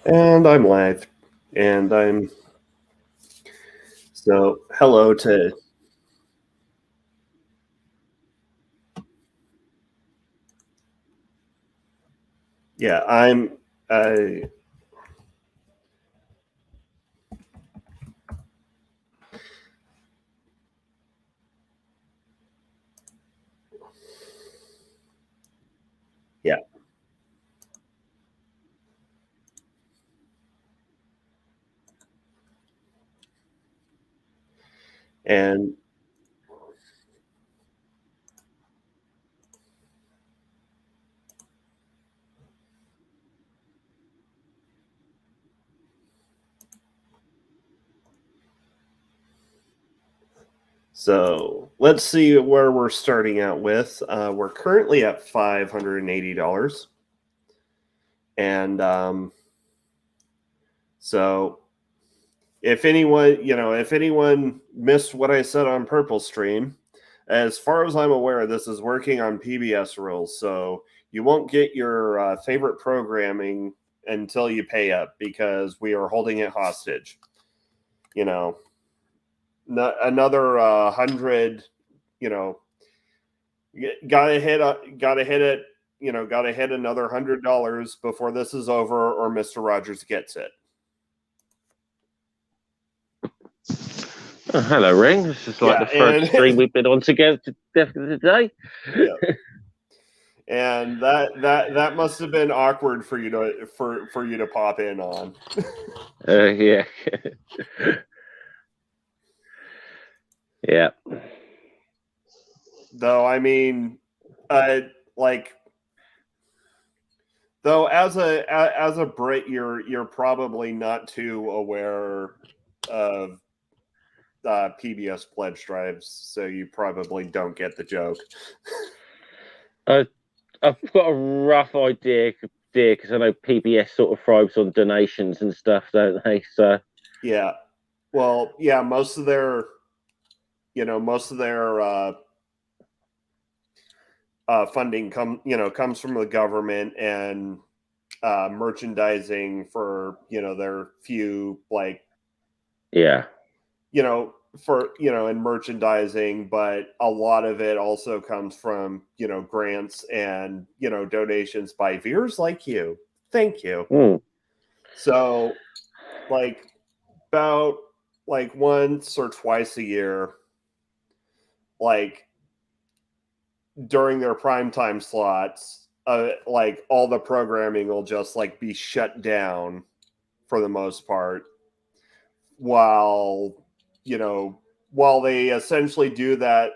And I'm live. And I'm so hello to yeah, I'm uh yeah, and so let's see where we're starting out with. We're currently at $580. And so if anyone missed what I said on Purple Stream, as far as I'm aware, this is working on PBS rules. So you won't get your favorite programming until you pay up because we are holding it hostage. You know, another 100. You know, gotta hit it. Gotta hit another $100 before this is over, or Mister Rogers gets it. Oh, hello, Ring. This is like Yeah, the third and stream we've been on together today. yeah, and that must have been awkward for you to pop in on. Yeah. Yeah. Though I mean, like though as a Brit, you're probably not too aware of PBS pledge drives, so you probably don't get the joke. I, I've got a rough idea because I know PBS sort of thrives on donations and stuff, don't they? So, Yeah, well, yeah, most of their funding comes from the government and merchandising for their few yeah. you know in merchandising, but a lot of it also comes from grants and donations by viewers like you. Thank you. Mm, So like about once or twice a year, like during their primetime slots, like all the programming will just be shut down for the most part, while you know while they essentially do that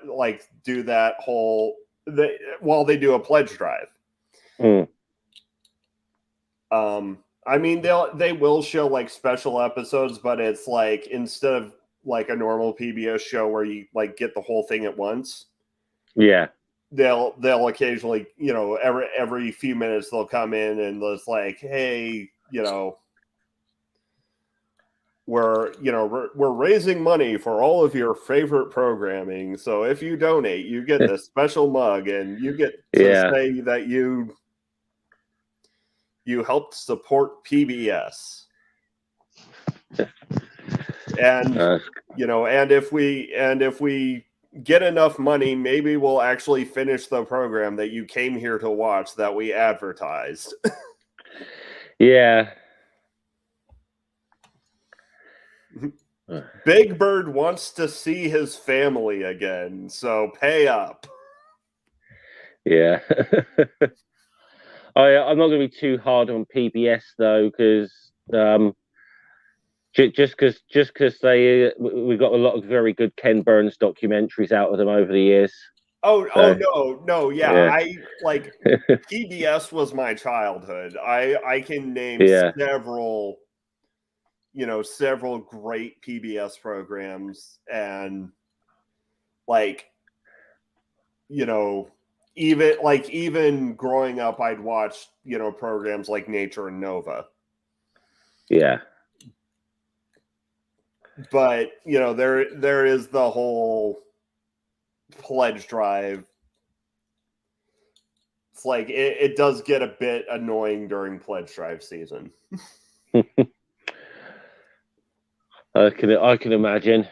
whole while they do a pledge drive. mm, I mean, they will show special episodes, but it's instead of a normal PBS show where you get the whole thing at once, yeah. they'll occasionally, every few minutes they'll come in and it's hey, we're raising money for all of your favorite programming. So if you donate, you get this special mug, and you get to Yeah. say that you helped support PBS. And Uh, and if we get enough money, maybe we'll actually finish the program that you came here to watch that we advertised. yeah. Big Bird wants to see his family again, so pay up. Yeah. I'm not going to be too hard on PBS though, because just because we got a lot of very good Ken Burns documentaries out of them over the years. Oh So no, yeah. yeah, I PBS was my childhood. I can name yeah, several great PBS programs, and like you know even growing up, I'd watch programs like Nature and Nova. yeah, But there is the whole pledge drive. It's it does get a bit annoying during pledge drive season. I can imagine.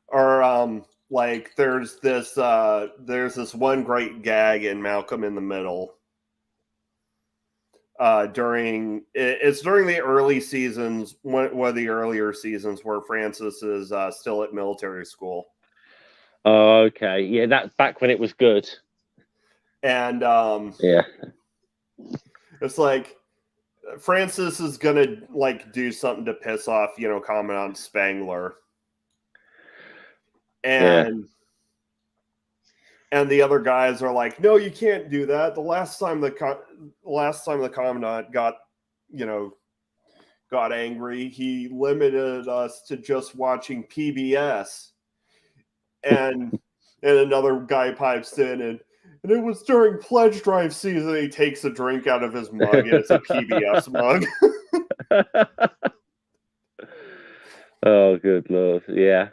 Or like there's this one great gag in Malcolm in the Middle. During the early seasons, one of the earlier seasons where Francis is still at military school. Oh, okay. Yeah, that's back when it was good. And yeah, it's like Francis is gonna like do something to piss off, Commandant Spangler. And the other guys are like, no, you can't do that. The last time the commandant got angry, he limited us to just watching PBS. And another guy pipes in and it was during pledge drive season. He takes a drink out of his mug and it's a PBS mug. Oh, good Lord. Yeah.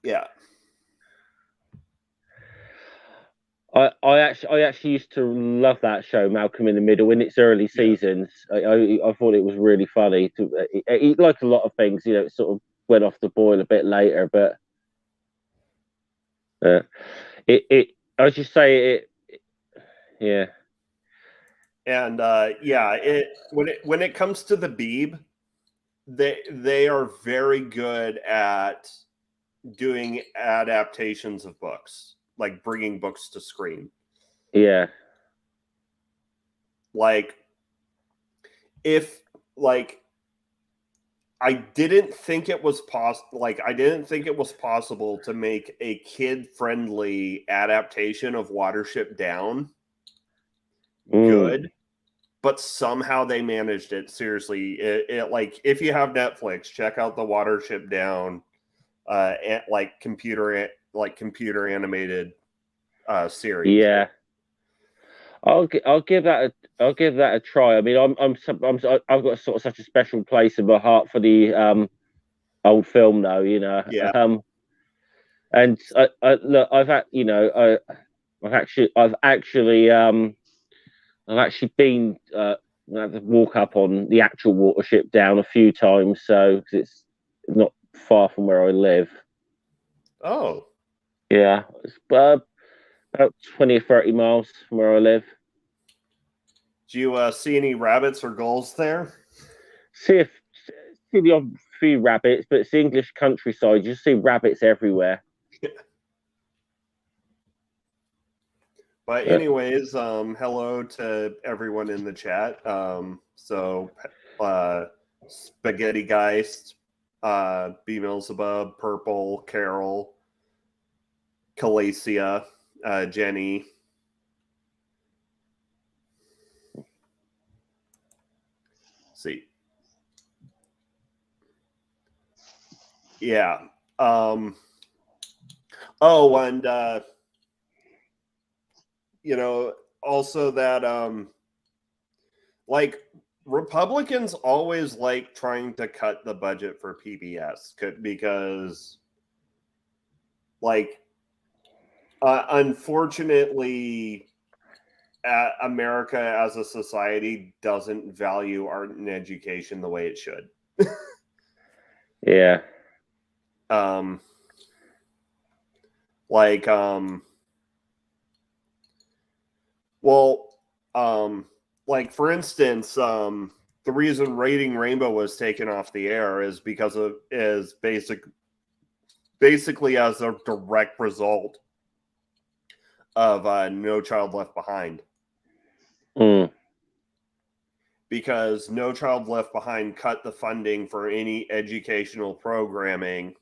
Yeah. I actually used to love that show, Malcolm in the Middle, in its early seasons. I thought it was really funny. Like a lot of things, it sort of went off the boil a bit later, but I just say it. Yeah. And when it comes to the Beeb, they are very good at doing adaptations of books, like bringing books to screen. Yeah. Like if like I didn't think it was possible to make a kid-friendly adaptation of Watership Down good, but somehow they managed it. Seriously, it like if you have Netflix, check out the Watership Down computer animated series. Yeah. I'll give that a try. I mean, I've got sort of such a special place in my heart for the old film, though. Yeah. And look, I've actually been had to walk up on the actual Watership Down a few times, so cause it's not far from where I live. Oh. Yeah, it's about 20 or 30 miles from where I live. Do you see any rabbits or gulls there? See the odd few rabbits, but it's the English countryside. You see rabbits everywhere. But anyways, hello to everyone in the chat. Spaghetti Geist, B Milzabub, Purple, Carol, Calacia, Jenny. See. Yeah. And also that like Republicans always like trying to cut the budget for PBS because like unfortunately America as a society doesn't value art and education the way it should. Yeah. Like for instance, the reason Rating Rainbow was taken off the air is basically as a direct result of No Child Left Behind. Because No Child Left Behind cut the funding for any educational programming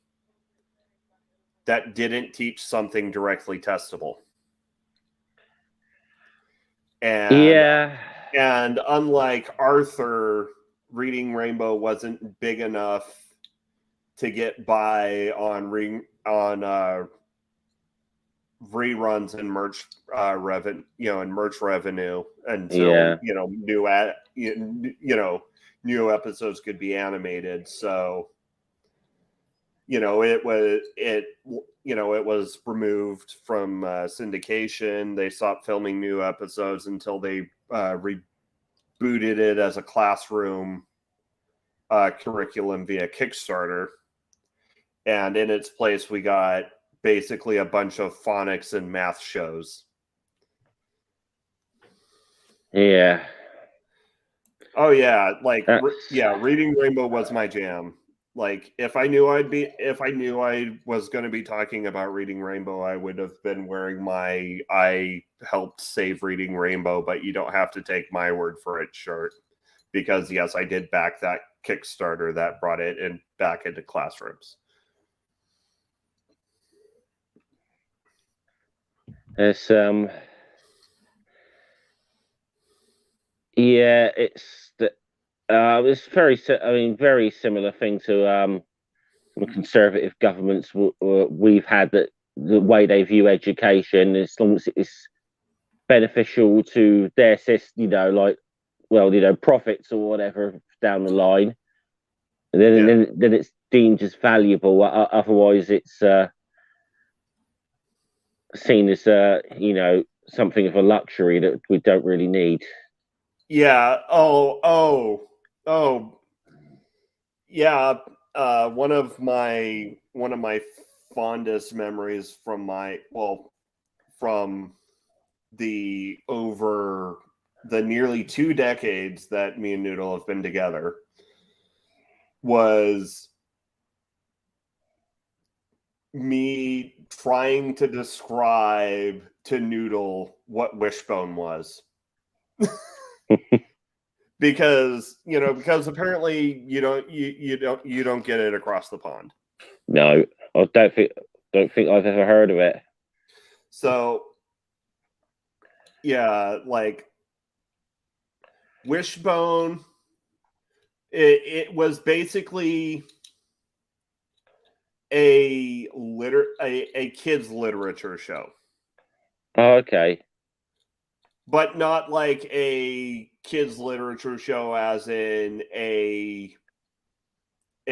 that didn't teach something directly testable. And unlike Arthur, Reading Rainbow wasn't big enough to get by on reruns and merch revenue until new episodes could be animated. So it was removed from syndication. They stopped filming new episodes until they booted it as a classroom curriculum via Kickstarter. And in its place, we got basically a bunch of phonics and math shows. Yeah. Oh yeah, like Reading Rainbow was my jam. Like if I knew I was going to be talking about Reading Rainbow, I would have been wearing my "I helped save Reading Rainbow, but you don't have to take my word for it" shirt, because yes, I did back that Kickstarter that brought it back into classrooms. It's yeah, it's very similar thing to the conservative governments we've had, that the way they view education, as long as it's beneficial to their system, profits or whatever down the line, then it's deemed as valuable. Otherwise, it's seen as something of a luxury that we don't really need. Yeah. Oh. Yeah. One of my fondest memories from the over the nearly 2 decades that me and Noodle have been together was me trying to describe to Noodle what Wishbone was. because apparently you don't get it across the pond. No, I don't think I've ever heard of it. So yeah, like Wishbone, it was basically a kids literature show. Oh, okay. But not like a kids literature show as in a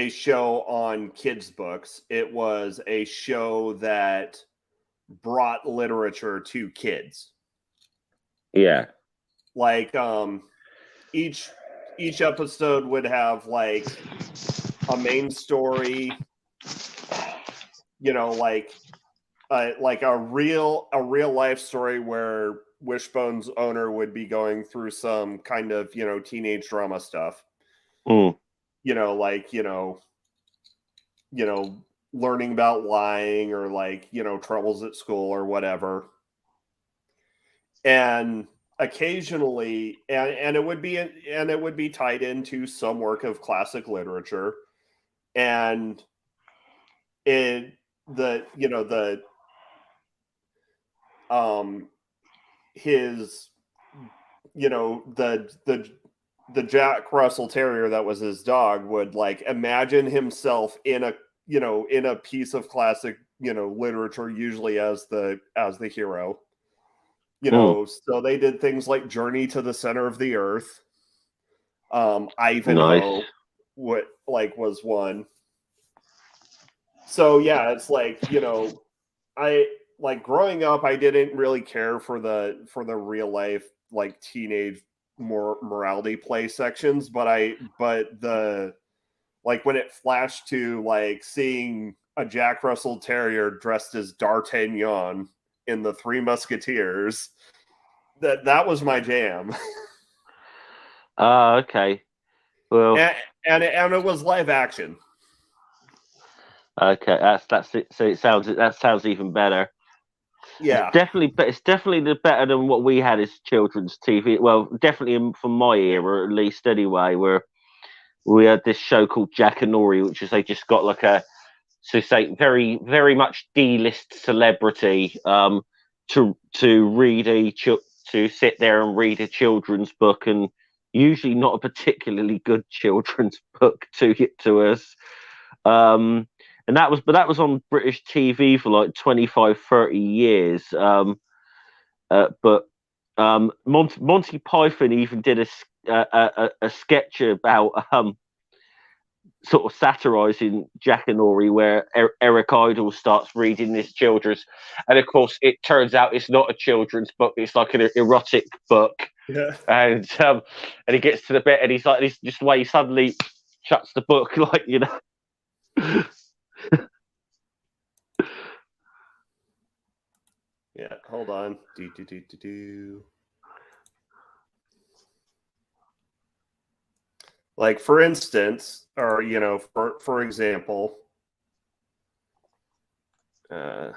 show on kids books. It was a show that brought literature to kids. Yeah. Like each episode would have like a main story, like a real life story where Wishbone's owner would be going through some kind of teenage drama stuff. Learning about lying, or troubles at school or whatever. And occasionally, and it would be tied into some work of classic literature, and his the Jack Russell Terrier that was his dog would imagine himself in a piece of classic literature, usually as the hero. So they did things like Journey to the Center of the Earth. Ivanhoe, nice. Was one. So yeah, it's I growing up, I didn't really care for the real life teenage morality play sections, but when it flashed to seeing a Jack Russell Terrier dressed as D'Artagnan in the Three Musketeers, that was my jam. Okay. Well, and it was live action. Okay, that's it. So that sounds even better. Yeah, it's definitely better than what we had as children's TV. Well, definitely from my era, at least anyway, where we had this show called Jackanory, which is they just got very very much D-list celebrity to read to sit there and read a children's book, and usually not a particularly good children's book to us. And that was on British TV for 25, 30 years. But Monty Python even did a sketch about sort of satirizing Jackanory, where Eric Idle starts reading this children's, and of course it turns out it's not a children's book; it's like an erotic book. Yeah. And he gets to the bit, and he's like, this just the way he suddenly shuts the book, like, you know. Yeah, hold on. Do. Like, for instance, or, you know, for example, hold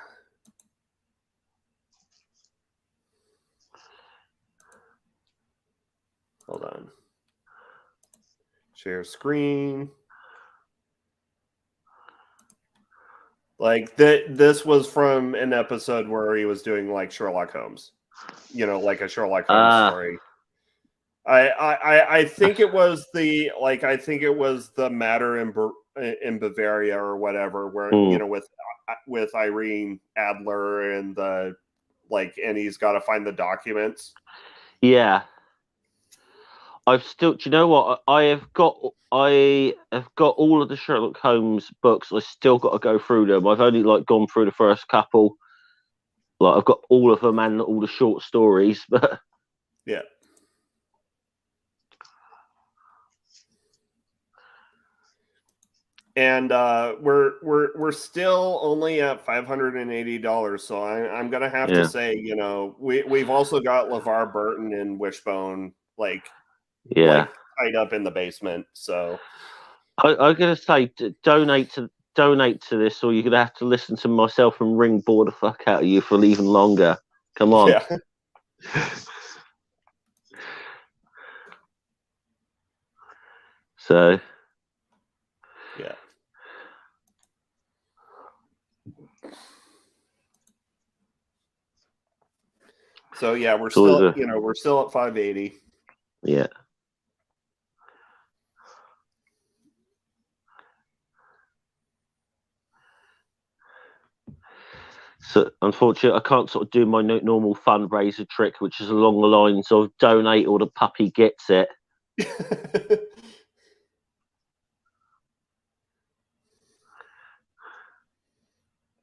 on. Share screen. Like, this was from an episode where he was doing, like, Sherlock Holmes. You know, like a Sherlock Holmes story. I think it was the matter in Bavaria or whatever, where you know, with Irene Adler and and he's got to find the documents. Yeah. Do you know what? I have got all of the Sherlock Holmes books. I still got to go through them. I've only like gone through the first couple. Like, I've got all of them and all the short stories, but yeah. And we're still only at $580, so I'm gonna have to say, you know, we've also got LeVar Burton and Wishbone like tied up in the basement. So I'm gonna say donate to this, or you're gonna have to listen to myself and ring bore the fuck out of you for even longer. Come on. Yeah. So yeah. So yeah, we're still at 580. Yeah. So unfortunately, I can't sort of do my normal fundraiser trick, which is along the lines of donate or the puppy gets it.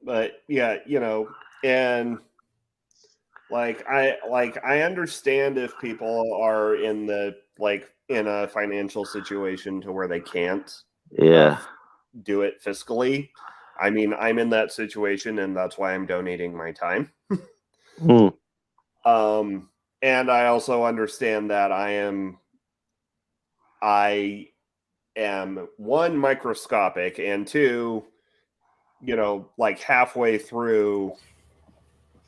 But yeah, you know, and I understand if people are in a financial situation to where they can't do it fiscally. I mean, I'm in that situation, and that's why I'm donating my time. And I also understand that I am one, microscopic, and two, you know, like halfway through,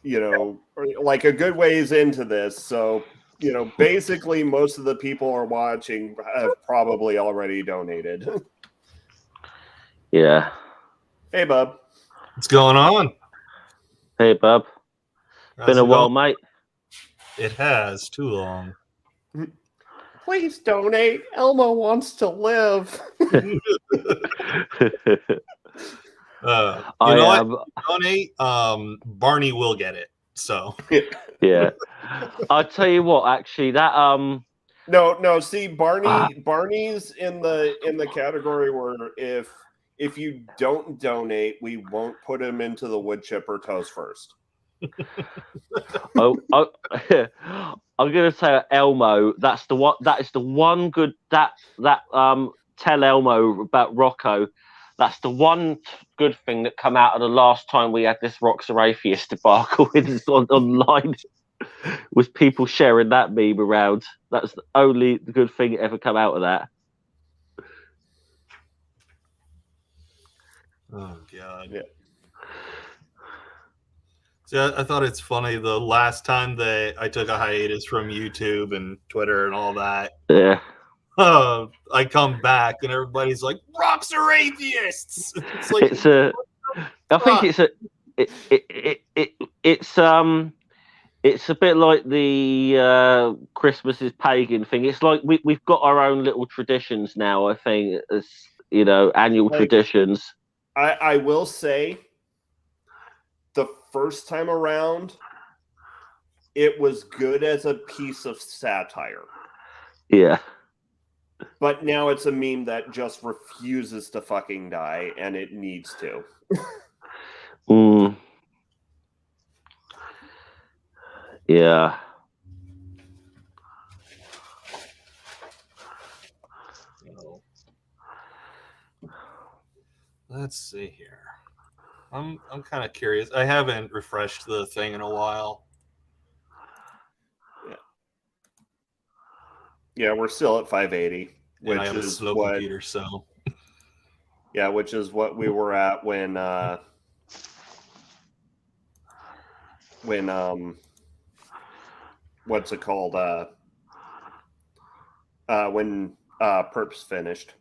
you know, like a good ways into this. So, you know, basically most of the people are watching have probably already donated. Yeah. Hey, bub. What's going on? Hey, bub. Been a while, mate. It has too long. Please donate. Elmo wants to live. Donate. Barney will get it. So yeah. I'll tell you what. Actually, that No. See, Barney's in the category where if you don't donate, we won't put him into the wood chipper toast first. I'm gonna say Elmo. That is the one good tell Elmo about Rocco. That's the one good thing that come out of the last time we had this Rock's are Atheist debacle online. Was people sharing that meme around. That's the only good thing that ever come out of that. Oh god. Yeah. See, I thought it's funny the last time I took a hiatus from YouTube and Twitter and all that. Yeah. I come back and everybody's like, "Rocks are atheists." It's like it's a bit like the Christmas is pagan thing. It's like we've got our own little traditions now. I think as you know, annual traditions. I will say, the first time around, it was good as a piece of satire. Yeah. But now it's a meme that just refuses to fucking die, and it needs to. Yeah. let's see here. I'm kind of curious. I haven't refreshed the thing in a while. Yeah, we're still at 580, And which I have a is slow what computer, so which is what we were at when what's it called? When Perps finished.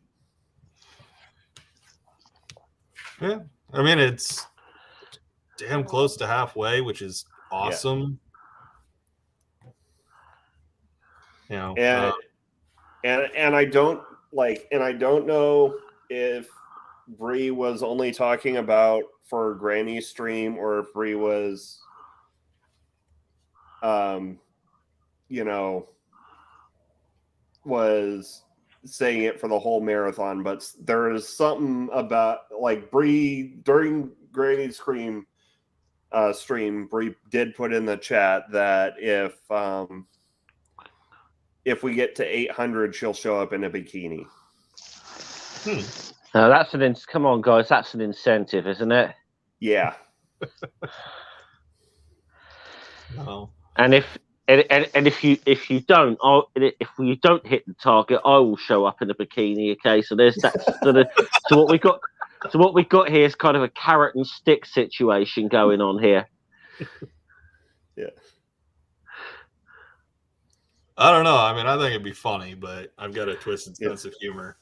yeah. I mean, it's damn close to halfway, which is awesome. You know, And I don't know if Bree was only talking about for Granny's stream or if Bree was was saying it for the whole marathon, but there is something about like Bree during Granny's stream, Bree did put in the chat that if we get to 800, she'll show up in a bikini. Now that's come on, guys, that's an incentive, isn't it? Yeah. no. And if you don't, if you don't hit the target, I will show up in a bikini. Okay, so there's that. So what we got. So what we've got here is kind of a carrot and stick situation going on here. Yeah. I don't know. I mean, I think it'd be funny, but I've got a twisted sense of humor.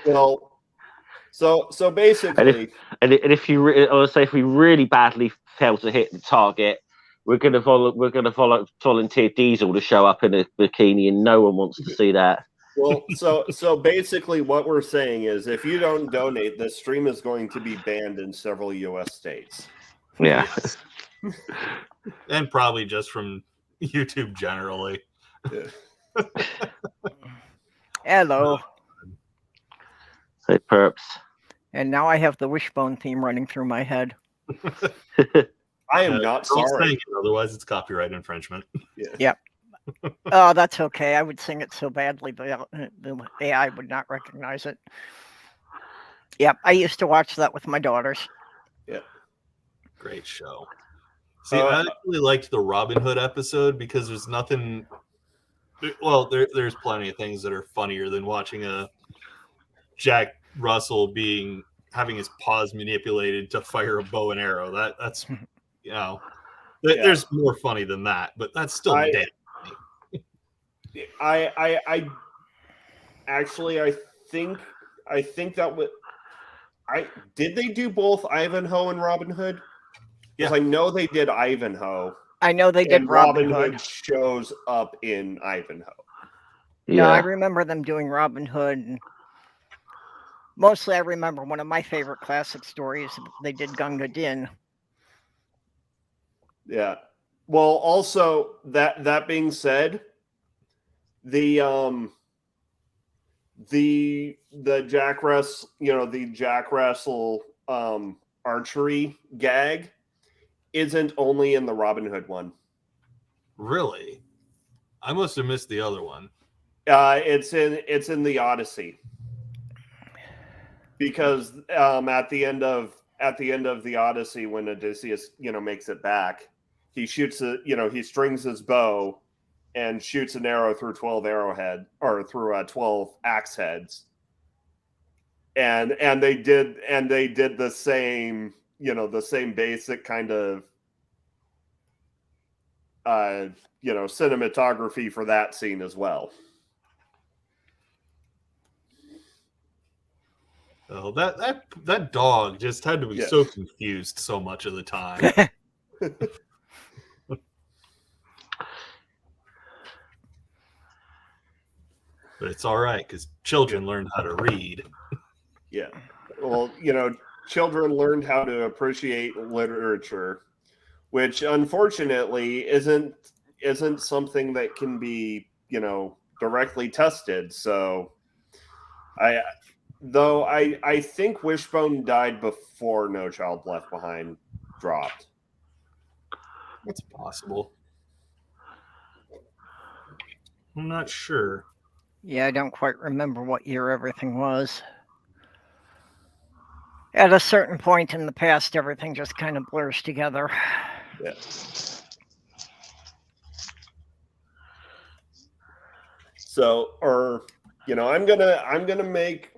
Well, so basically, and if we really badly fail to hit the target, we're gonna volunteer Diesel to show up in a bikini, and no one wants to see that. Well, so basically, what we're saying is, if you don't donate, this stream is going to be banned in several U.S. states. Yeah, yes. And probably just from YouTube generally. Yeah. Hello. Hey, Perps. And now I have the Wishbone theme running through my head. I am not sorry. It, otherwise, it's copyright infringement. Yeah. Yep. Oh, that's okay. I would sing it so badly, but the AI would not recognize it. Yep, I used to watch that with my daughters. Yeah. Great show. See, I actually liked the Robin Hood episode because there's nothing. Well, there's plenty of things that are funnier than watching a Jack Russell having his paws manipulated to fire a bow and arrow. That's there's more funny than that, but that's still damn funny. I think that would. Did they do both Ivanhoe and Robin Hood? Yes, I know they did Ivanhoe. I know they did Robin Hood. Shows up in Ivanhoe. Yeah. No, I remember them doing Robin Hood. And mostly I remember one of my favorite classic stories. They did Gunga Din. Yeah. Well, also that being said, the Jack Russell, the Jack Russell archery gag isn't only in the Robin Hood one. Really? I must have missed the other one. It's in the Odyssey. Because at the end of the Odyssey, when Odysseus, makes it back, he shoots he strings his bow and shoots an arrow through 12 arrowhead or through 12 axe heads. And they did the same, the same basic kind of cinematography for that scene as well. Oh, that dog just had to be so confused so much of the time. But it's all right because children learned how to read. Yeah. Well, children learned how to appreciate literature, which unfortunately isn't something that can be, directly tested. So I think Wishbone died before No Child Left Behind dropped. That's possible. I'm not sure. Yeah, I don't quite remember what year everything was. At a certain point in the past, everything just kind of blurs together. Yeah. So, or I'm gonna make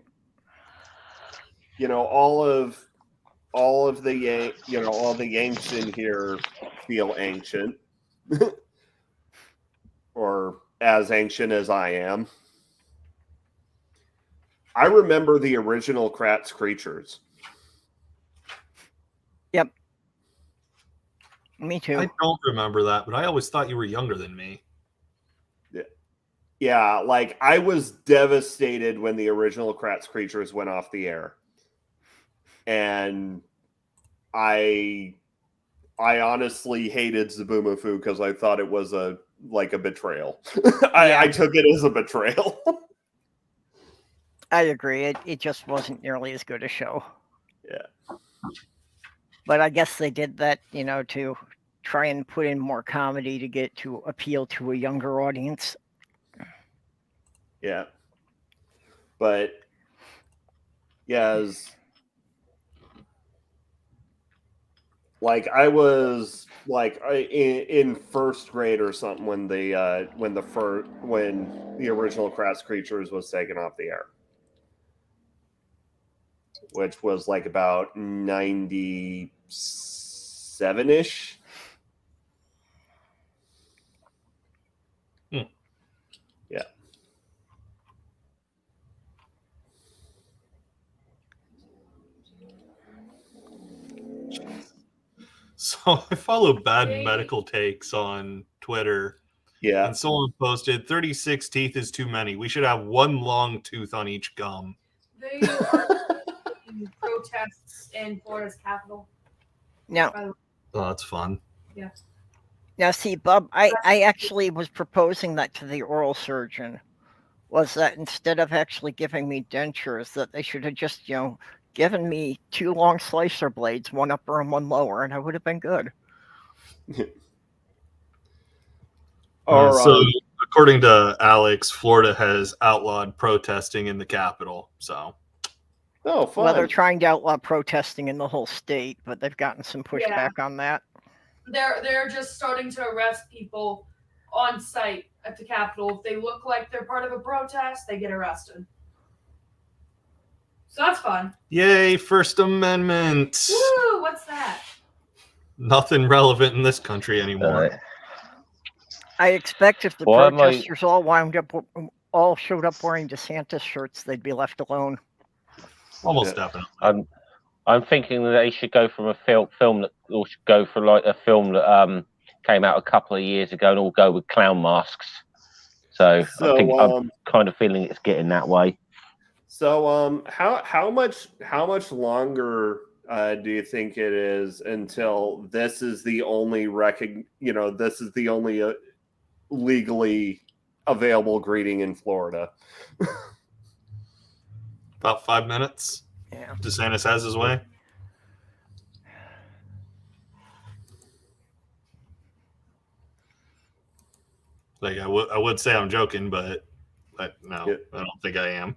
all of the all the Yanks in here feel ancient, or as ancient as I am. I remember the original Kratz creatures. Yep. Me too. I don't remember that, but I always thought you were younger than me. Yeah, like I was devastated when the original Kratz creatures went off the air. And I honestly hated Zabumafu because I thought it was a betrayal. I took it as a betrayal. I agree. It just wasn't nearly as good a show. Yeah. But I guess they did that, to try and put in more comedy to appeal to a younger audience. Yeah. But yes, like I was like in first grade or something when the original Kratz creatures was taken off the air, which was like about 97-ish. Yeah. So I follow Bad Medical Takes on Twitter. Yeah. And someone posted 36 teeth is too many. We should have one long tooth on each gum. They are in protests in Florida's capital. Now, Oh, that's fun. Yeah. Now, see, Bob, I actually was proposing that to the oral surgeon, was that instead of actually giving me dentures, that they should have just, given me 2 long slicer blades, one upper and one lower, and I would have been good. So, according to Alex, Florida has outlawed protesting in the Capitol. So, oh, fun. Well, they're trying to outlaw protesting in the whole state, but they've gotten some pushback on that. They're just starting to arrest people on site at the Capitol. If they look like they're part of a protest, they get arrested. So that's fun. Yay, First Amendment. Woo! What's that? Nothing relevant in this country anymore. I expect if the protesters all showed up wearing DeSantis shirts, they'd be left alone. Almost definitely. I'm thinking that they should go from a film that, or should go for like a film that came out a couple of years ago, and all go with clown masks. So I think I'm kind of feeling it's getting that way. So how much longer do you think it is until this is the only this is the only legally available greeting in Florida? About 5 minutes. Yeah. DeSantis has his way. Like I would say I'm joking, but no, yeah. I don't think I am.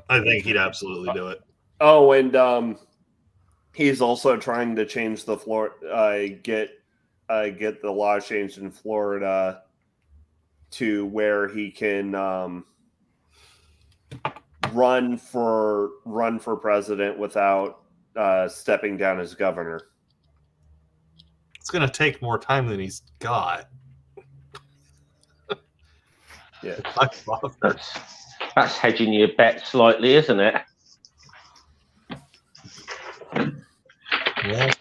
I think he'd absolutely do it. Oh, and he's also trying to change the get the law changed in Florida to where he can run for president without stepping down as governor. It's going to take more time than he's got. Yeah, that's hedging your bet slightly, isn't it? Yeah,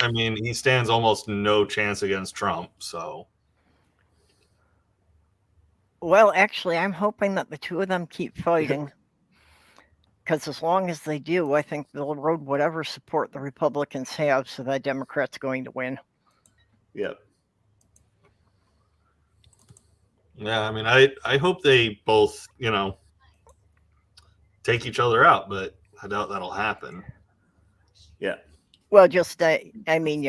I mean, he stands almost no chance against Trump, so. Well, actually, I'm hoping that the two of them keep fighting, because as long as they do, I think they'll erode whatever support the Republicans have, so that Democrats going to win. Yep. Yeah, I mean, I hope they both, take each other out, but I doubt that'll happen. Yeah. Well, just, I mean,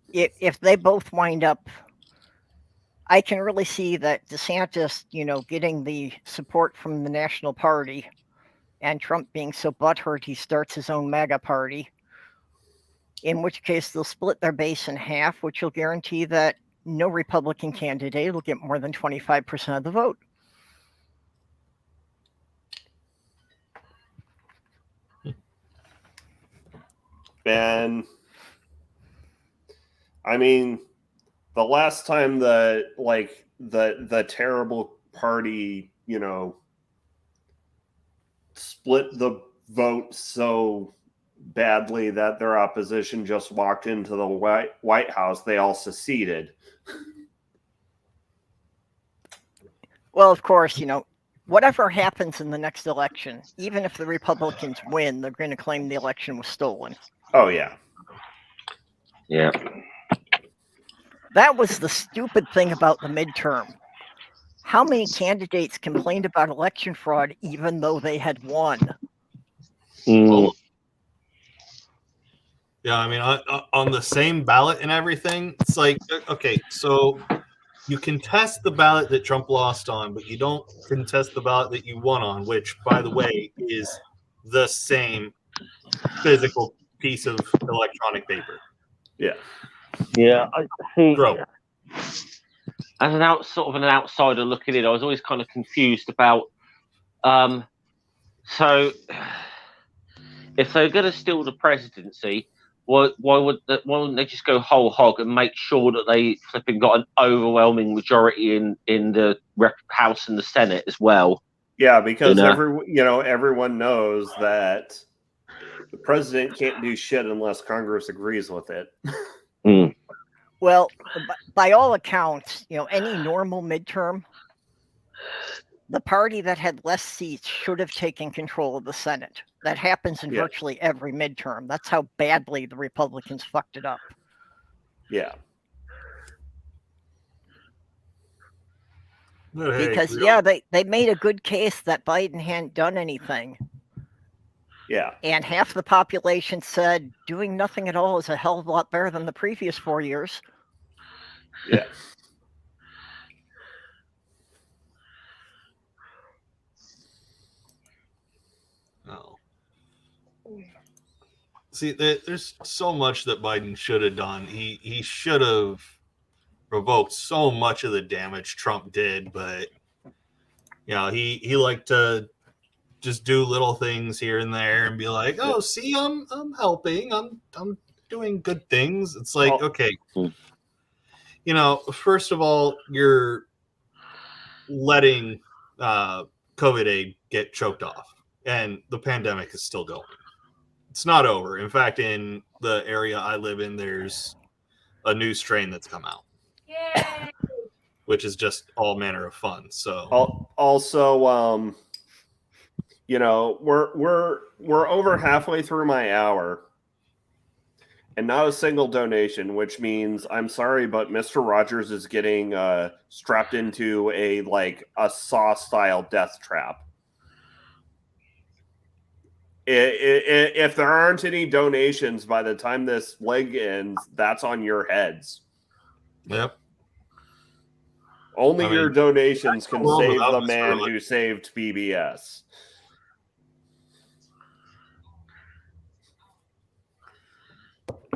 if they both wind up I can really see that DeSantis, getting the support from the National Party, and Trump being so butthurt he starts his own MAGA party, in which case they'll split their base in half, which will guarantee that no Republican candidate will get more than 25% of the vote. And I mean, the last time the terrible party, split the vote so badly that their opposition just walked into the White House, they all seceded. Well, of course, whatever happens in the next election, even if the Republicans win, they're going to claim the election was stolen. Oh, yeah. Yeah. That was the stupid thing about the midterm. How many candidates complained about election fraud even though they had won? Mm. Yeah, I mean, on the same ballot and everything, it's like, okay, so you contest the ballot that Trump lost on, but you don't contest the ballot that you won on, which, by the way, is the same physical piece of electronic paper. Yeah. Yeah, I think Bro. as an outsider looking in, I was always kind of confused about. So, if they're going to steal the presidency, why wouldn't they just go whole hog and make sure that they flipping got an overwhelming majority in the House and the Senate as well? Yeah, because everyone knows that the president can't do shit unless Congress agrees with it. Mm. Well, by all accounts, any normal midterm, the party that had less seats should have taken control of the Senate. That happens in virtually every midterm. That's how badly the Republicans fucked it up. Yeah. Because, they made a good case that Biden hadn't done anything. Yeah. And half the population said doing nothing at all is a hell of a lot better than the previous 4 years. Yeah. Oh. See, there's so much that Biden should have done. He should have revoked so much of the damage Trump did, but he liked to just do little things here and there and be like, "Oh, see, I'm helping. I'm doing good things." It's like, okay, first of all, you're letting COVID aid get choked off, and the pandemic is still going. It's not over. In fact, in the area I live in, there's a new strain that's come out. Yay! Which is just all manner of fun. So also, we're over halfway through my hour, and not a single donation, which means I'm sorry, but Mr. Rogers is getting strapped into a Saw style death trap. If there aren't any donations by the time this leg ends, that's on your heads. Yep. Only your donations can save the Mr. man who saved PBS.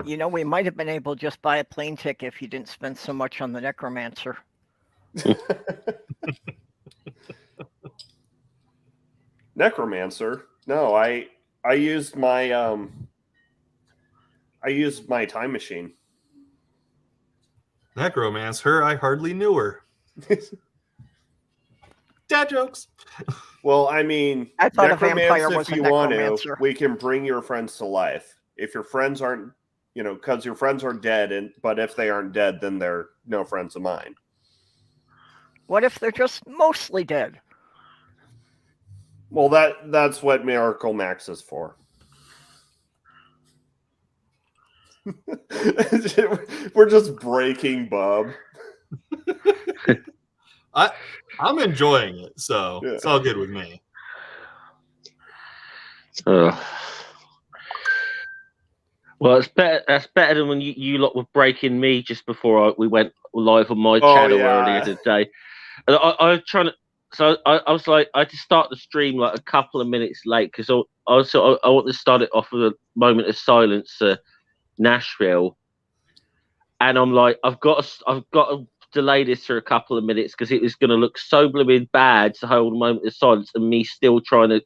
We might have been able to just buy a plane ticket if you didn't spend so much on the necromancer. Necromancer? No, I used my time machine. Necromancer, I hardly knew her. Dad jokes. Well, I mean, I thought a vampire was if a you want necromancer. to, we can bring your friends to life. If your friends aren't, because your friends are dead, but if they aren't dead, then they're no friends of mine. What if they're just mostly dead? Well, that's what Miracle Max is for. We're just breaking Bub. I'm enjoying it, so it's all good with me. Well, it's better. That's better than when you lot were breaking me just before we went live on my Oh, channel yeah. earlier today. And I was trying to. So I was like, I had to start the stream like a couple of minutes late because I want to start it off with a moment of silence for Nashville, and I'm like, I've got to delay this for a couple of minutes because it was going to look so blooming bad to hold a moment of silence and me still trying to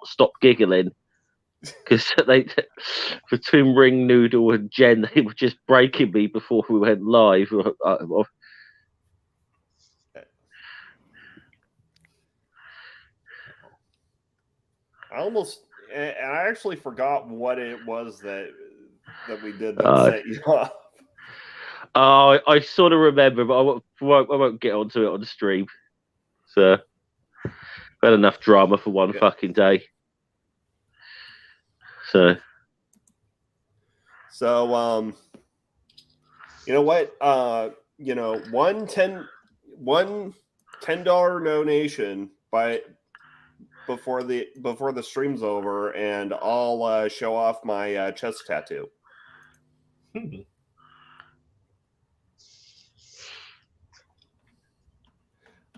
stop giggling. Because they, between Ring Noodle and Jen, they were just breaking me before we went live. I actually forgot what it was that we did that set you off. Oh, I sort of remember, but I won't get onto it on the stream. So, we had enough drama for one fucking day. So, you know what? One $10 donation before the stream's over, and I'll show off my chest tattoo.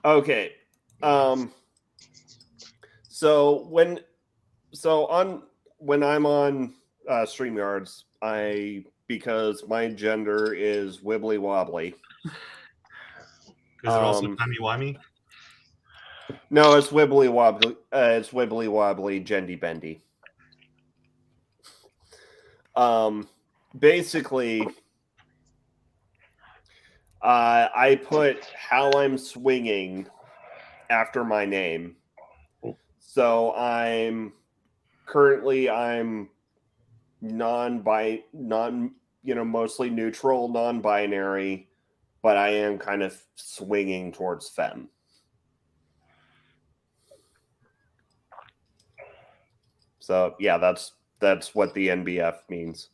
Okay. So when I'm on StreamYards, because my gender is wibbly wobbly. Is it also timey-wimey? No, it's wibbly wobbly. It's wibbly wobbly, gendy bendy. Basically, I put how I'm swinging after my name. So I'm mostly neutral, non-binary, but I am kind of swinging towards femme. So yeah, that's what the NBF means.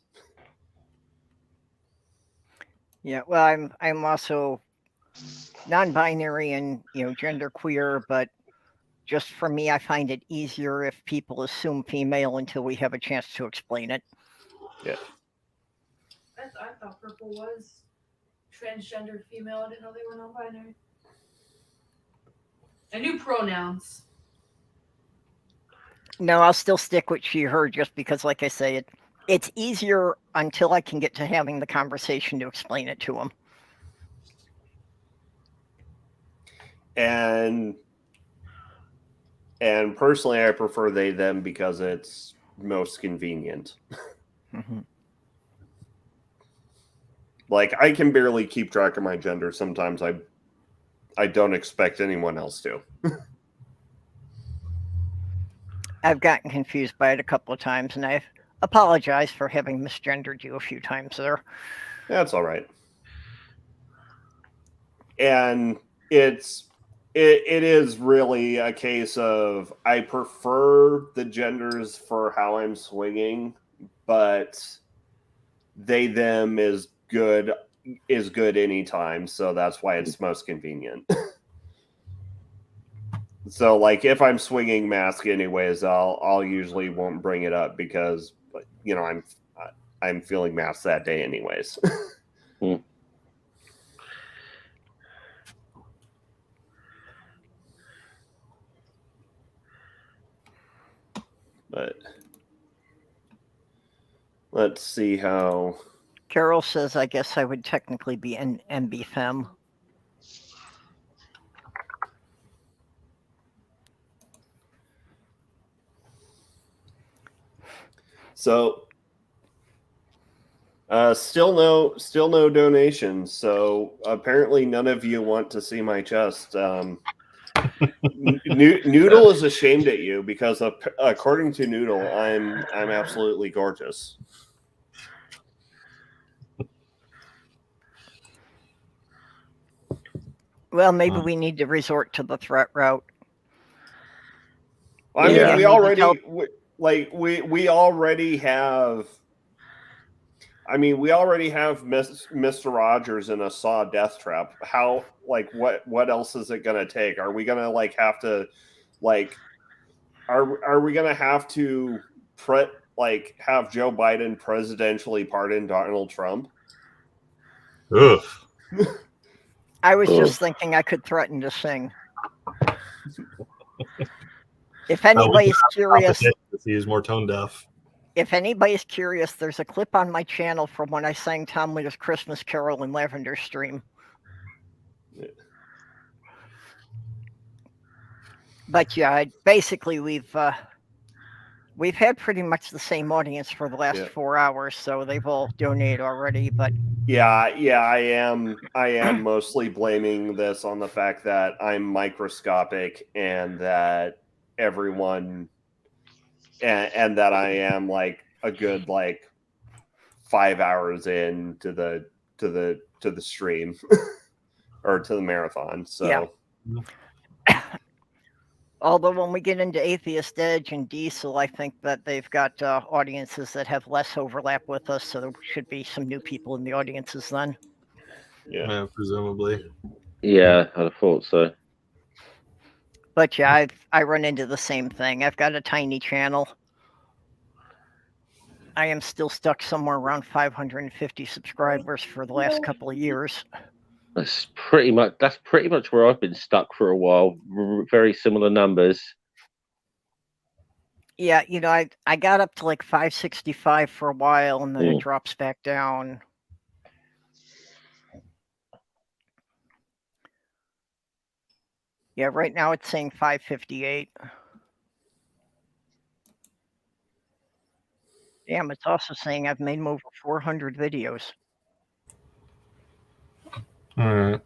Yeah, well, I'm also non-binary and genderqueer, but just for me, I find it easier if people assume female until we have a chance to explain it. Yeah. I thought purple was transgender female. I didn't know they were non-binary. I knew pronouns. No, I'll still stick with she, her, just because, like I say, it's easier until I can get to having the conversation to explain it to them. And personally, I prefer they, them because it's most convenient. Mm-hmm. Like, I can barely keep track of my gender. Sometimes I don't expect anyone else to. I've gotten confused by it a couple of times, and I've apologized for having misgendered you a few times there. That's all right. And it is really a case of I prefer the genders for how I'm swinging, but they, them is good anytime. So that's why it's most convenient. So like if I'm swinging mask anyways, I'll usually won't bring it up because I'm feeling mask that day anyways. But let's see how. Carol says, I guess I would technically be an MB Femme. So still no donations. So apparently none of you want to see my chest. Noodle is ashamed at you because according to Noodle, I'm absolutely gorgeous. Well, maybe we need to resort to the threat route. I mean, we already have. I mean, we already have Mr. Rogers in a Saw death trap. How, like, what else is it going to take? Are we going to, have to, are we going to have to like have Joe Biden presidentially pardon Donald Trump? Ugh. I was Oh. just thinking I could threaten to sing. If anybody's curious, He is more tone deaf. there's a clip on my channel from when I sang Tom Waits' Christmas Carol in Lavender Stream. But yeah, basically we've had pretty much the same audience for the last 4 hours, so they've all donated already. But yeah, I am mostly blaming this on the fact that I'm microscopic and that everyone and that I am like a good like 5 hours into the stream or to the marathon. So although when we get into Atheist Edge and Diesel, I think that they've got audiences that have less overlap with us, so there should be some new people in the audiences then. Yeah, presumably. Yeah, I'd have thought so. But yeah, I run into the same thing. I've got a tiny channel. I am still stuck somewhere around 550 subscribers for the last couple of years. That's pretty much where I've been stuck for a while. Very similar numbers. Yeah, you know, I got up to like 565 for a while, and then it drops back down. Yeah, right now it's saying 558. Damn, it's also saying I've made over 400 videos. All right.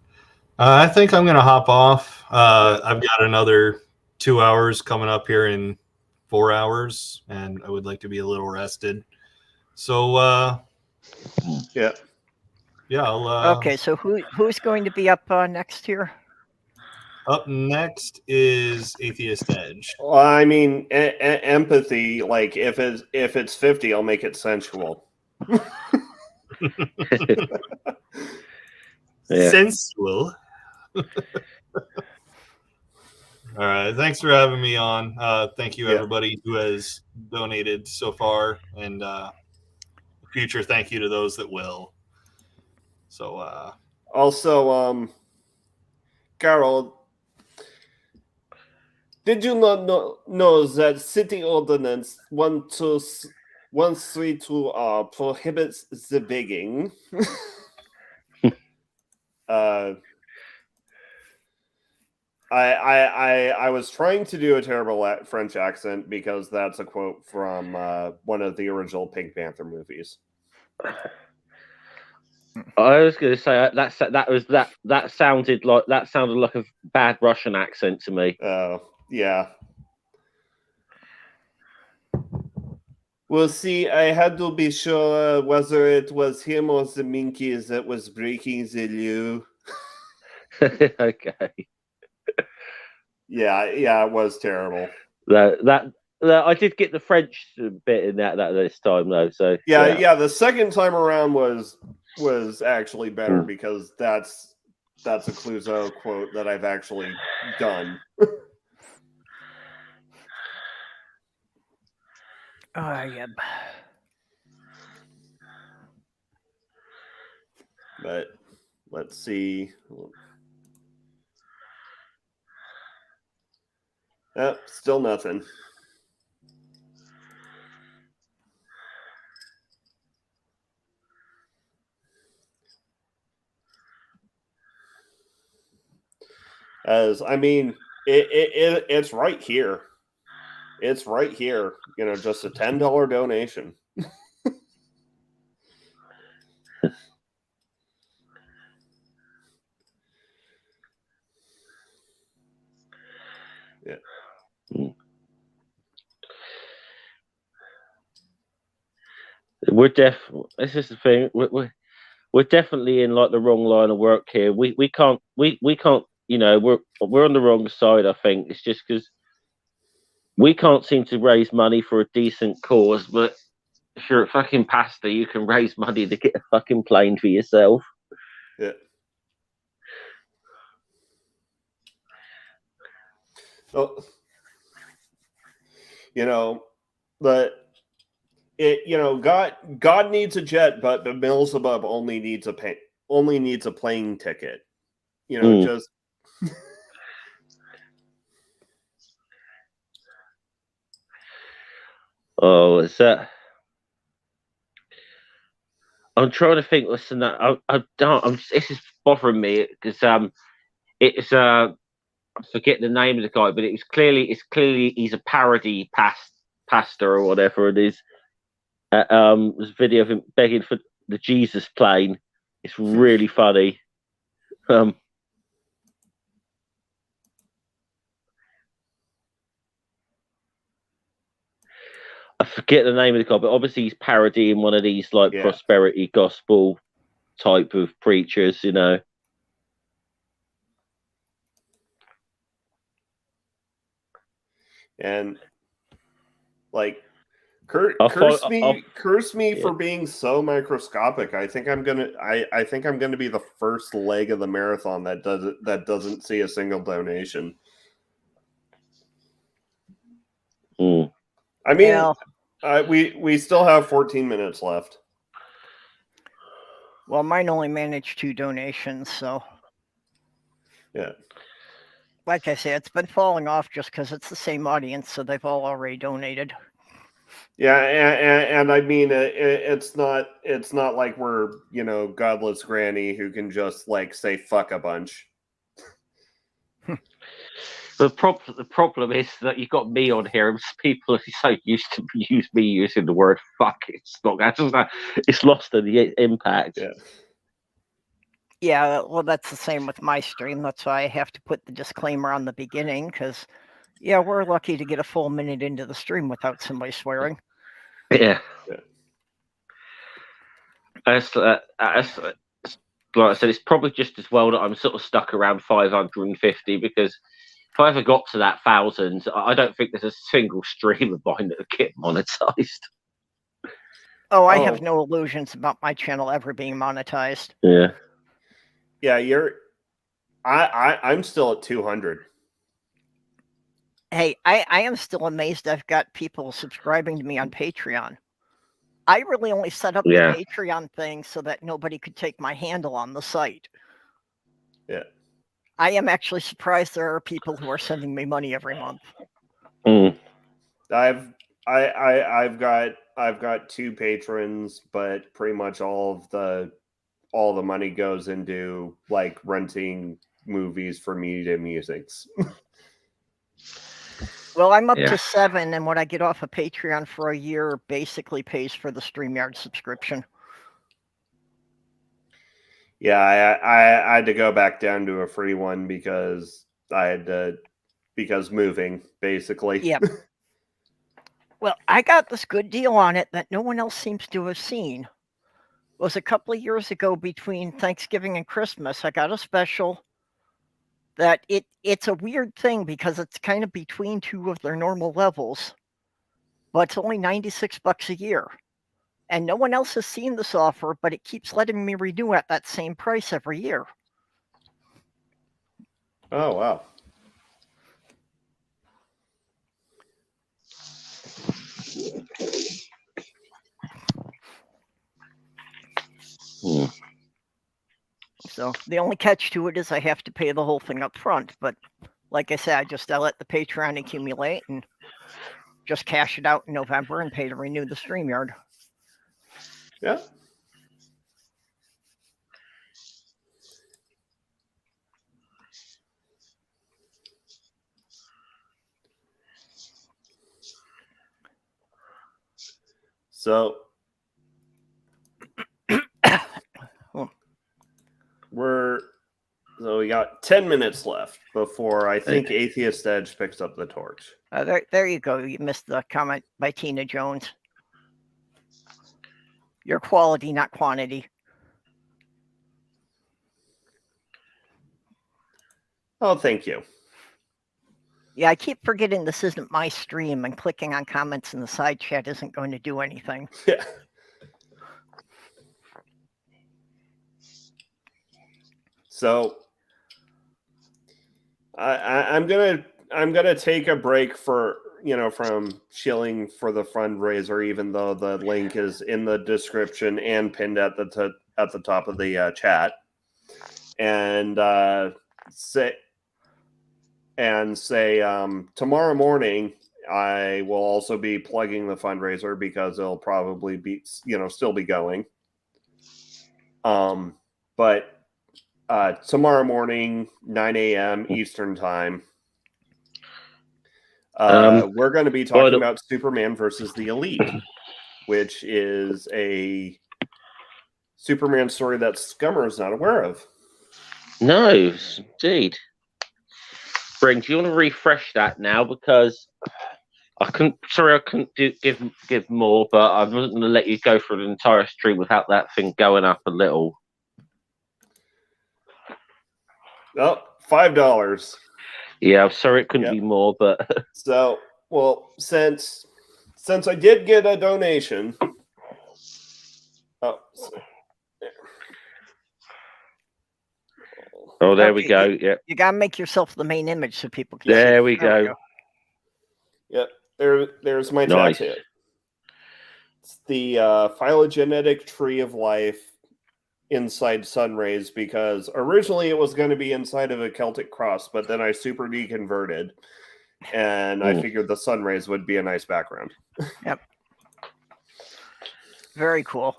I think I'm going to hop off. I've got another 2 hours coming up here in 4 hours, and I would like to be a little rested. So, yeah. I'll, okay, so who's going to be up next here? Up next is Atheist Edge. Well, I mean, empathy. Like if it's 50, I'll make it sensual. Yeah. Sensual. All right. Thanks for having me on. Thank you, everybody who has donated so far, and future thank you to those that will. So, also, Carol, did you not know that City Ordinance 132 prohibits the begging? I was trying to do a terrible French accent because that's a quote from one of the original Pink Panther movies. I was going to say that sounded like a bad Russian accent to me. Oh, yeah. Well, see, I had to be sure whether it was him or the Minkies that was breaking the loo. Okay. Yeah, it was terrible. That I did get the French bit in that this time though. So yeah. The second time around was actually better because that's a Clouseau quote that I've actually done. Yeah. But let's see. Still nothing. As I mean, it's right here. It's right here. You know, just a $10 donation. Yeah. This is the thing. We're definitely in like the wrong line of work here. We can't. You know, we're on the wrong side. I think it's just because we can't seem to raise money for a decent cause. But if you're a fucking pastor, you can raise money to get a fucking plane for yourself. Yeah. Oh, you know, but God needs a jet, but Beelzebub only needs a plane ticket. Just Oh, is that? I'm trying to think. Listen, I don't. This is bothering me because it's I forget the name of the guy, but it's clearly he's a parody pastor or whatever it is. There's a video of him begging for the Jesus plane. It's really funny. I forget the name of the guy, but obviously he's parodying one of these like Yeah. prosperity gospel type of preachers, you know. and like I'll curse fi- me I'll- curse me yeah. for being so microscopic. I think I'm gonna be the first leg of the marathon that doesn't see a single donation. Mm. I mean, Yeah. we still have 14 minutes left. Well, mine only managed 2 donations, so Yeah. like I say, it's been falling off just because it's the same audience, so they've all already donated. Yeah, and I mean, it's not like we're godless granny who can just like say fuck a bunch. The problem is that you've got me on here, and people are so used to me using the word "fuck." It's lost in the impact. Yeah. Yeah, well, that's the same with my stream. That's why I have to put the disclaimer on the beginning because, yeah, we're lucky to get a full minute into the stream without somebody swearing. Yeah. Like I said, it's probably just as well that I'm sort of stuck around 550 because if I ever got to that 1,000, I don't think there's a single stream of mine that would get monetized. Oh, I have no illusions about my channel ever being monetized. Yeah. Yeah, I'm still at 200. Hey, I am still amazed I've got people subscribing to me on Patreon. I really only set up the Patreon thing so that nobody could take my handle on the site. Yeah. I am actually surprised there are people who are sending me money every month. Mm. I've got 2 patrons, but pretty much all the money goes into like renting movies for Media Musics. Well, I'm up to 7, and what I get off of Patreon for a year basically pays for the StreamYard subscription. Yeah, I had to go back down to a free one because moving, basically. Yep. Well, I got this good deal on it that no one else seems to have seen. It was a couple of years ago between Thanksgiving and Christmas. I got a special that it's a weird thing because it's kind of between 2 of their normal levels, but it's only $96 a year. And no one else has seen this offer, but it keeps letting me renew at that same price every year. Oh, wow. So the only catch to it is I have to pay the whole thing up front. But like I said, I let the Patreon accumulate and just cash it out in November and pay to renew the StreamYard. Yeah. So we got 10 minutes left before I think Atheist Edge picks up the torch. There you go. You missed the comment by Tina Jones. Your quality, not quantity. Oh, thank you. Yeah, I keep forgetting this isn't my stream, and clicking on comments in the side chat isn't going to do anything. Yeah. So I'm gonna take a break for from shilling for the fundraiser, even though the link is in the description and pinned at the top of the chat, and say tomorrow morning I will also be plugging the fundraiser because it'll probably be still be going. But tomorrow morning, 9 a.m. Eastern time. We're going to be talking about Superman versus the Elite, which is a Superman story that Scummer is not aware of. No, indeed. Brink, do you want to refresh that now? Because I couldn't give more, but I wasn't going to let you go through the entire stream without that thing going up a little. Oh, $5. Yeah, I'm sorry it couldn't be more, but so since I did get a donation. Oh, there we go. Yep. You gotta make yourself the main image so people can. There we go. Yep. There's my nice. tattoo. It's the phylogenetic tree of life inside Sunrays, because originally it was going to be inside of a Celtic cross, but then I super deconverted, and I figured the Sunrays would be a nice background. Yep. Very cool.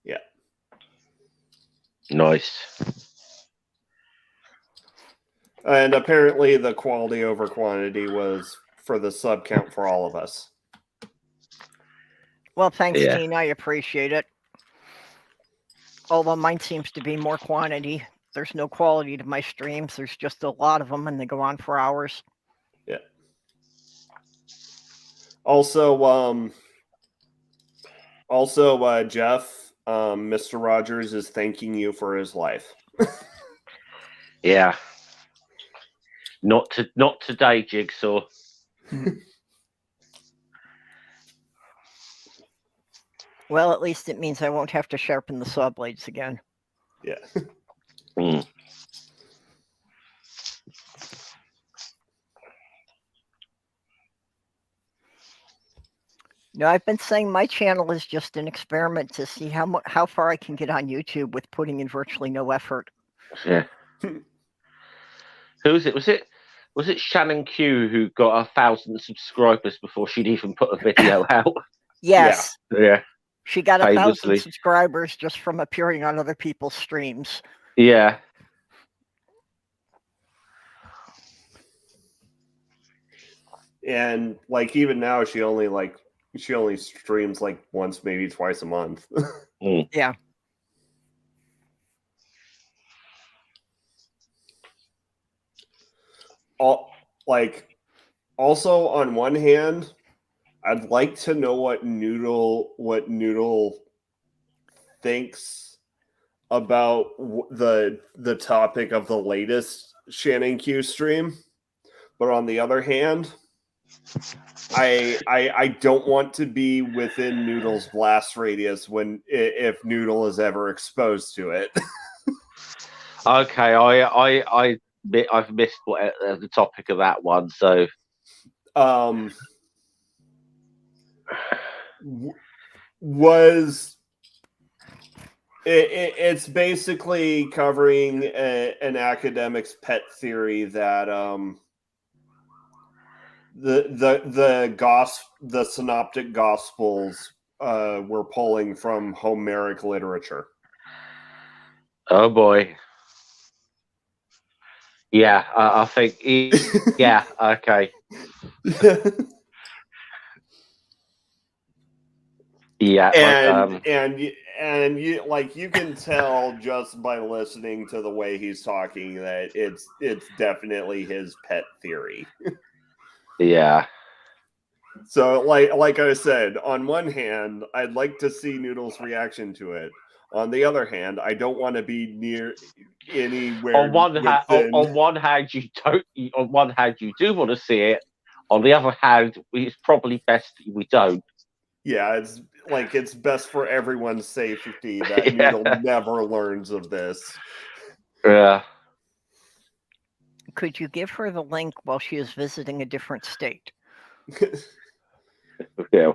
Yeah. Nice. And apparently the quality over quantity was for the sub count for all of us. Well, thanks, Gene. I appreciate it. Although mine seems to be more quantity. There's no quality to my streams. There's just a lot of them, and they go on for hours. Yeah. Also, Jeff, Mr. Rogers is thanking you for his life. Yeah. Not today, Jigsaw. Well, at least it means I won't have to sharpen the saw blades again. Yeah. No, I've been saying my channel is just an experiment to see how far I can get on YouTube with putting in virtually no effort. Yeah. Who was it? Was it Shannon Q who got 1,000 subscribers before she'd even put a video out? Yes. Yeah. She got 1,000 subscribers just from appearing on other people's streams. Yeah. And like even now she only streams like once, maybe twice a month. Yeah. Also on one hand, I'd like to know what Noodle thinks about the topic of the latest Shannon Q stream. But on the other hand, I don't want to be within Noodle's blast radius if Noodle is ever exposed to it. Okay, I've missed the topic of that one, so it's basically covering an academic's pet theory that the synoptic gospels were pulling from Homeric literature. Oh boy. Yeah, I think yeah, okay. Yeah, and you can tell just by listening to the way he's talking that it's definitely his pet theory. Yeah. So like I said, on one hand, I'd like to see Noodle's reaction to it. On the other hand, I don't want to be near anywhere. On one hand, you don't. On one hand, you do want to see it. On the other hand, it's probably best we don't. Yeah, it's best for everyone's safety that Noodle never learns of this. Yeah. Could you give her the link while she is visiting a different state? Yeah.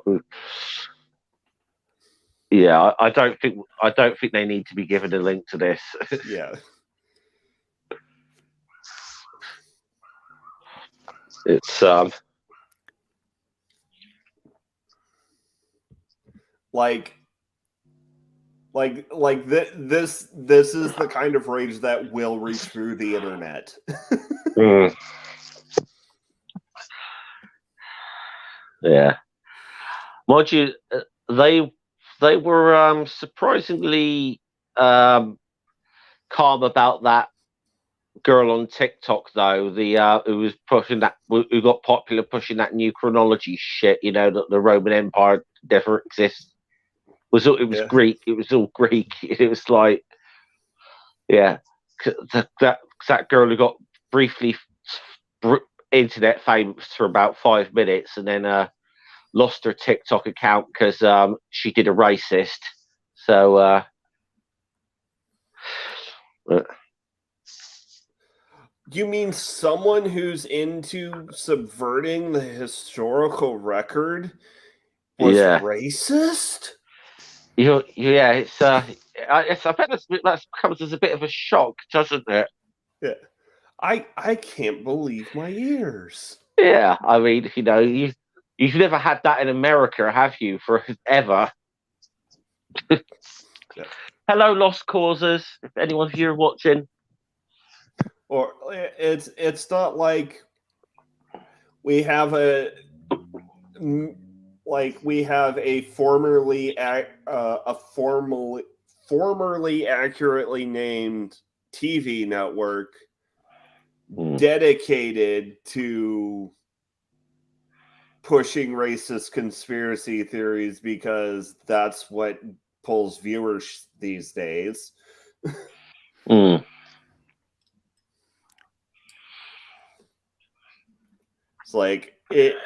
Yeah, I don't think they need to be given a link to this. Yeah. It's this is the kind of rage that will reach through the internet. Yeah. Mind you, they were surprisingly calm about that girl on TikTok, though. The who was pushing that, who got popular pushing that new chronology shit. You know, that the Roman Empire never exists. It was Yeah. Greek. It was all Greek. It was like, yeah, that girl who got briefly internet famous for about 5 minutes, and then lost her TikTok account because she did a racist. So. You mean someone who's into subverting the historical record was racist? Yeah, it's I bet that comes as a bit of a shock, doesn't it? Yeah, I can't believe my ears. Yeah, I mean, you know, you've never had that in America, have you? Forever. Yeah. Hello, Lost Causes. If anyone of you are watching. Or it's not like we have a formerly accurately named TV network dedicated to pushing racist conspiracy theories because that's what pulls viewers these days. It's like it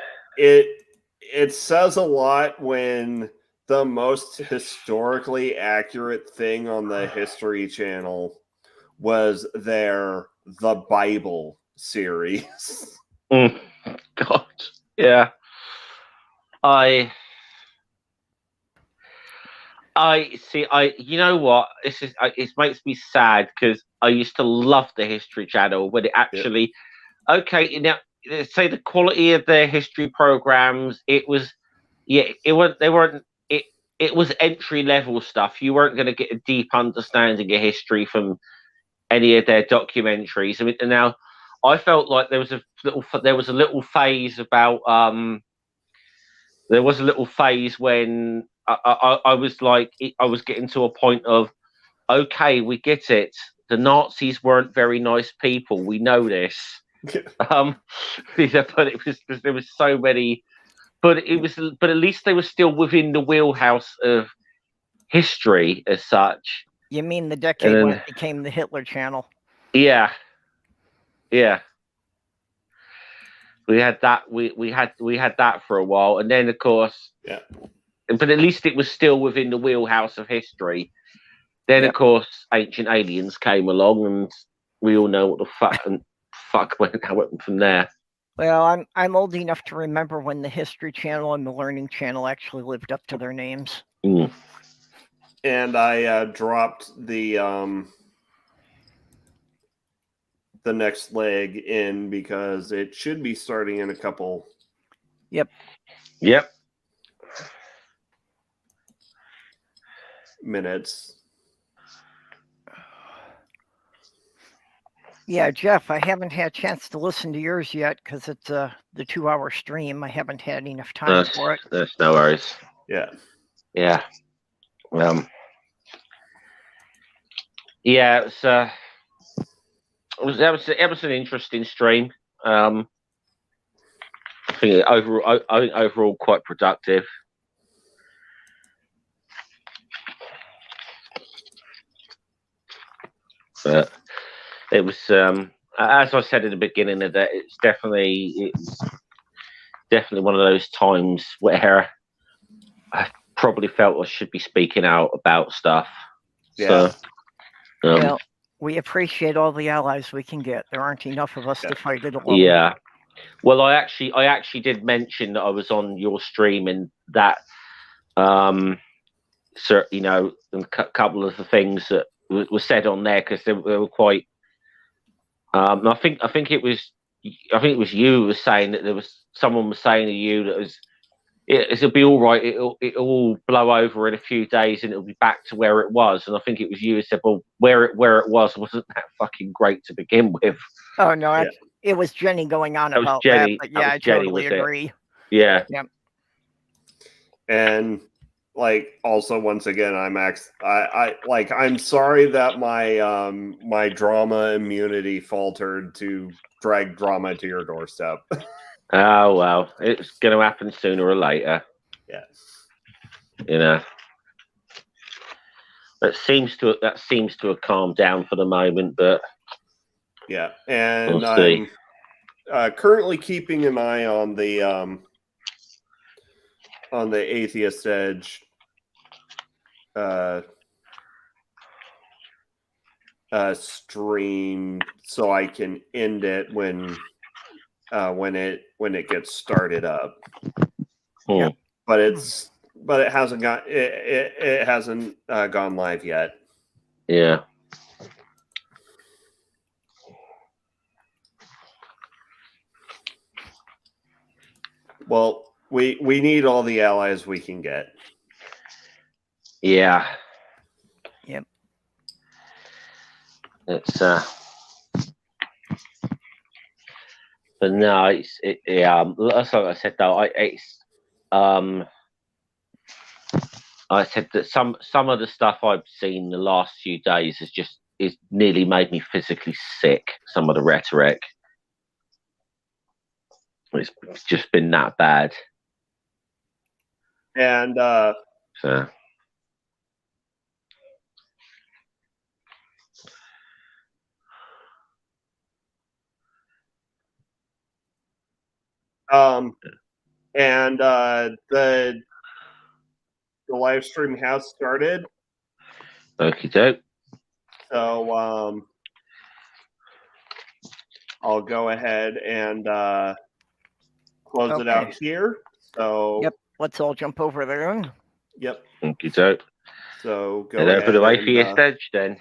says a lot when the most historically accurate thing on the History Channel was The Bible series. God, yeah. I see. You know what? It makes me sad because I used to love the History Channel when it actually. Yeah. Okay, you know, say the quality of their history programs. It was, yeah. It weren't. It was entry level stuff. You weren't going to get a deep understanding of history from any of their documentaries. I mean, and now I felt like there was a little phase about there was a little phase when I was like, I was getting to a point of, okay, we get it. The Nazis weren't very nice people. We know this. But it was because there was so many. But at least they were still within the wheelhouse of history as such. You mean the decade when it became the Hitler Channel? Yeah. Yeah. We had that. We had that for a while, and then of course, yeah. But at least it was still within the wheelhouse of history. Then of course, Ancient Aliens came along, and we all know what the fuck went from there. Well, I'm old enough to remember when the History Channel and the Learning Channel actually lived up to their names. And I dropped the next leg in because it should be starting in a couple. Yep. Minutes. Yeah, Jeff, I haven't had a chance to listen to yours yet because it's the 2-hour stream. I haven't had enough time for it. That's no worries. Yeah. Yeah. Yeah, it was an interesting stream. I think overall quite productive. But it was, as I said in the beginning of that, it's definitely one of those times where I probably felt I should be speaking out about stuff. Yeah. Well, We appreciate all the allies we can get. There aren't enough of us to fight it alone. Yeah. Well, I actually did mention that I was on your stream and that, you know, a couple of the things that were said on there because they were quite. I think it was you who was saying that someone was saying to you that it'll be all right. It'll all blow over in a few days and it'll be back to where it was. And I think it was you who said, "Well, where it was wasn't that fucking great to begin with." Oh no, it was Jenny going on That was about Jenny. that. But That yeah, was I Jenny, totally was it? agree. Yeah. And like also once again, I'm sorry that my my drama immunity faltered to drag drama to your doorstep. Oh well, it's going to happen sooner or later. Yeah. You know. That seems to have calmed down for the moment, but Yeah, and we'll see. I'm currently keeping an eye on the Atheist Edge stream, so I can end it when it gets started up. Yeah. But it hasn't gone live yet. Yeah. Well, we need all the allies we can get. Yeah. Yep. It's but no, that's like I said though. I said that some of the stuff I've seen the last few days is nearly made me physically sick. Some of the rhetoric, it's just been that bad. And So. And the live stream has started. Okie doke. So I'll go ahead and close it out here. So Yep, let's all jump over there. Yep. Okie doke. So go Head ahead over to and, Atheist Edge then.